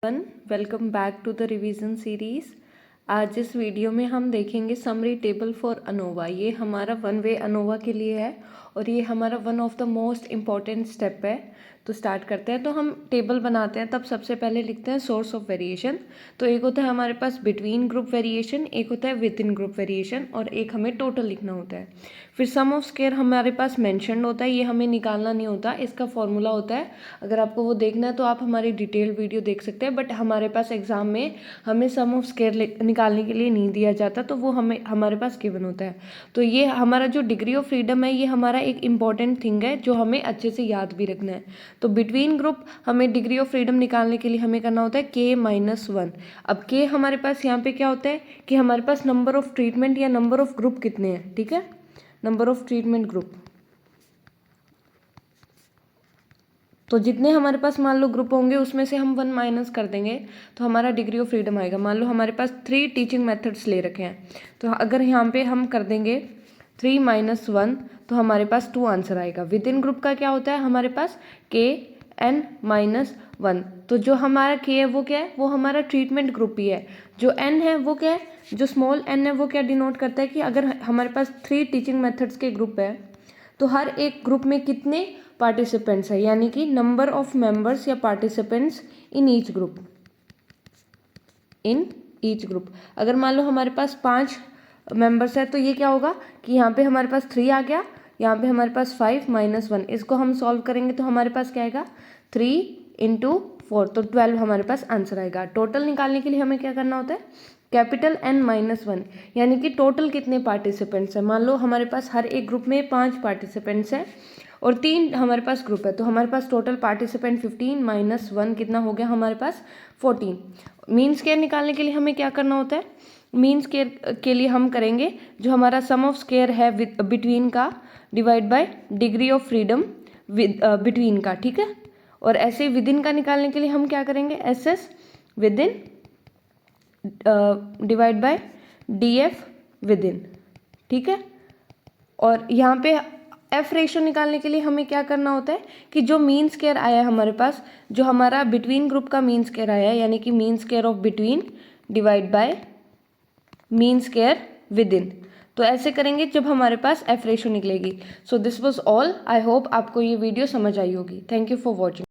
Welcome back to the revision series. आज इस video में हम देखेंगे समरी टेबल फॉर अनोवा। ये हमारा वन वे अनोवा के लिए है और ये हमारा one of the most important step है। तो स्टार्ट करते हैं। तो हम टेबल बनाते हैं तब सबसे पहले लिखते हैं सोर्स ऑफ वेरिएशन। तो एक होता है हमारे पास बिटवीन ग्रुप वेरिएशन, एक होता है विद इन ग्रुप वेरिएशन और एक हमें टोटल लिखना होता है। फिर सम ऑफ स्क्वायर हमारे पास मेंशन्ड होता है, ये हमें निकालना नहीं होता, इसका फॉर्मूला होता है। अगर आपको वो देखना है तो आप हमारी डिटेल्ड वीडियो देख सकते हैं, बट हमारे पास एग्जाम में हमें सम ऑफ स्क्वायर निकालने के लिए नहीं दिया जाता, तो वो हमारे पास गिवन होता है। तो ये हमारा जो डिग्री ऑफ फ्रीडम है ये हमारा एक इंपॉर्टेंट थिंग है जो हमें अच्छे से याद भी रखना है। तो बिटवीन ग्रुप हमें डिग्री ऑफ फ्रीडम निकालने के लिए हमें करना होता है k-1। अब k हमारे पास यहाँ पे क्या होता है कि हमारे पास नंबर ऑफ ट्रीटमेंट या नंबर ऑफ ग्रुप कितने हैं, ठीक है, नंबर ऑफ ट्रीटमेंट ग्रुप। तो जितने हमारे पास मान लो ग्रुप होंगे उसमें से हम 1 माइनस कर देंगे तो हमारा डिग्री ऑफ फ्रीडम आएगा। मान लो हमारे पास 3 टीचिंग मेथड्स ले रखे हैं, तो अगर यहाँ पे हम कर देंगे 3 - 1 तो हमारे पास 2 आंसर आएगा। विद इन ग्रुप का क्या होता है हमारे पास kn-1। तो जो हमारा k है वो क्या है, वो हमारा ट्रीटमेंट ग्रुप ही है। जो n है वो क्या है, जो स्मॉल n है वो क्या डिनोट करता है कि अगर हमारे पास 3 टीचिंग मेथड्स के ग्रुप है तो हर एक ग्रुप में कितने पार्टिसिपेंट्स है, यानी कि नंबर ऑफ मेंबर्स या पार्टिसिपेंट्स इन ईच ग्रुप। अगर मान लो हमारे पास 5 मेंबर्स है तो ये क्या होगा कि यहाँ पे हमारे पास 3 आ गया, यहाँ पे हमारे पास 5 - 1। इसको हम सॉल्व करेंगे तो हमारे पास क्या आएगा 3 × 4, तो 12 हमारे पास आंसर आएगा। टोटल निकालने के लिए हमें क्या करना होता है कैपिटल N-1, यानी कि टोटल कितने पार्टिसिपेंट्स हैं। मान लो हमारे पास हर एक ग्रुप में 5 पार्टिसिपेंट्स हैं और 3 हमारे पास ग्रुप है, तो हमारे पास टोटल पार्टिसिपेंट 15 - 1 कितना हो गया हमारे पास 14। मीन स्क्वायर निकालने के लिए हमें क्या करना होता है, मीन स्क्वायर के लिए हम करेंगे जो हमारा सम ऑफ स्क्वायर है बिटवीन का divide by degree of freedom between का, ठीक है। और ऐसे विद इन का निकालने के लिए हम क्या करेंगे SS with in divide by DF with in, ठीक है। और यहाँ पे एफ रेशो निकालने के लिए हमें क्या करना होता है कि जो मीन स्क्वायर आया है हमारे पास, जो हमारा बिटवीन ग्रुप का मीन स्क्वायर आया है, यानी कि mean square of between divide by mean square with in. तो ऐसे करेंगे जब हमारे पास एफ रेशो निकलेगी। So this was all. I hope आपको ये वीडियो समझ आई होगी। Thank you for watching.